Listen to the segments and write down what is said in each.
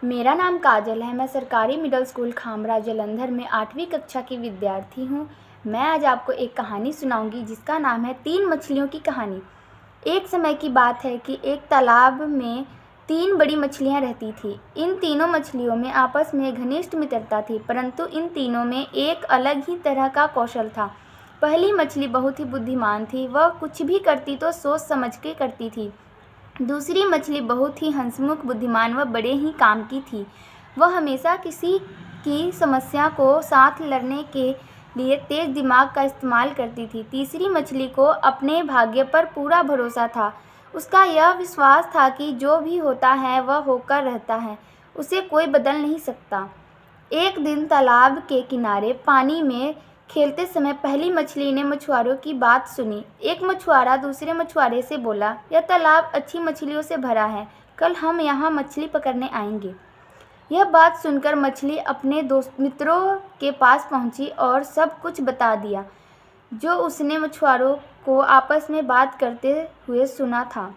मेरा नाम काजल है। मैं सरकारी मिडिल स्कूल खामरा जालंधर में 8वीं कक्षा की विद्यार्थी हूँ। मैं आज आपको एक कहानी सुनाऊंगी जिसका नाम है 3 मछलियों की कहानी। एक समय की बात है कि एक तालाब में 3 बड़ी मछलियाँ रहती थीं। इन तीनों मछलियों में आपस में घनिष्ठ मित्रता थी, परंतु इन तीनों में एक अलग ही तरह का कौशल था। पहली मछली बहुत ही बुद्धिमान थी। वह कुछ भी करती तो सोच समझ के करती थी। दूसरी मछली बहुत ही हंसमुख, बुद्धिमान व बड़े ही काम की थी। वह हमेशा किसी की समस्या को साथ लड़ने के लिए तेज दिमाग का इस्तेमाल करती थी। तीसरी मछली को अपने भाग्य पर पूरा भरोसा था। उसका यह विश्वास था कि जो भी होता है वह होकर रहता है, उसे कोई बदल नहीं सकता। एक दिन तालाब के किनारे पानी में खेलते समय पहली मछली ने मछुआरों की बात सुनी। एक मछुआरा दूसरे मछुआरे से बोला, यह तालाब अच्छी मछलियों से भरा है, कल हम यहाँ मछली पकड़ने आएंगे। यह बात सुनकर मछली अपने मित्रों के पास पहुंची और सब कुछ बता दिया जो उसने मछुआरों को आपस में बात करते हुए सुना था।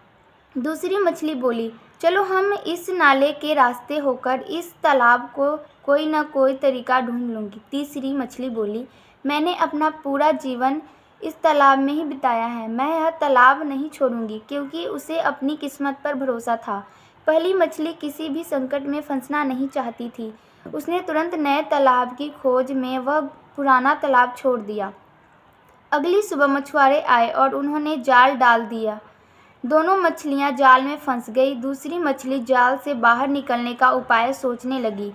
दूसरी मछली बोली, चलो हम इस नाले के रास्ते होकर इस तालाब को कोई न कोई तरीका ढूंढ लूँगी। तीसरी मछली बोली, मैंने अपना पूरा जीवन इस तालाब में ही बिताया है, मैं यह तालाब नहीं छोड़ूंगी, क्योंकि उसे अपनी किस्मत पर भरोसा था। पहली मछली किसी भी संकट में फंसना नहीं चाहती थी। उसने तुरंत नए तालाब की खोज में वह पुराना तालाब छोड़ दिया। अगली सुबह मछुआरे आए और उन्होंने जाल डाल दिया। दोनों मछलियां जाल में फंस गई। दूसरी मछली जाल से बाहर निकलने का उपाय सोचने लगी।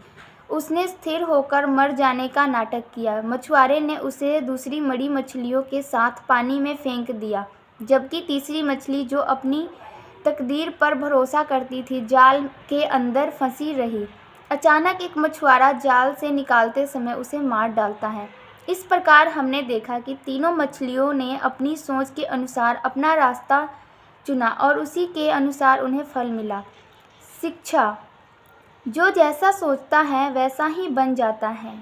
उसने स्थिर होकर मर जाने का नाटक किया। मछुआरे ने उसे दूसरी बड़ी मछलियों के साथ पानी में फेंक दिया, जबकि तीसरी मछली, जो अपनी तकदीर पर भरोसा करती थी, जाल के अंदर फंसी रही। अचानक एक मछुआरा जाल से निकालते समय उसे मार डालता है। इस प्रकार हमने देखा कि तीनों मछलियों ने अपनी सोच के अनुसार अपना रास्ता चुना और उसी के अनुसार उन्हें फल मिला। शिक्षा: जो जैसा सोचता है वैसा ही बन जाता है।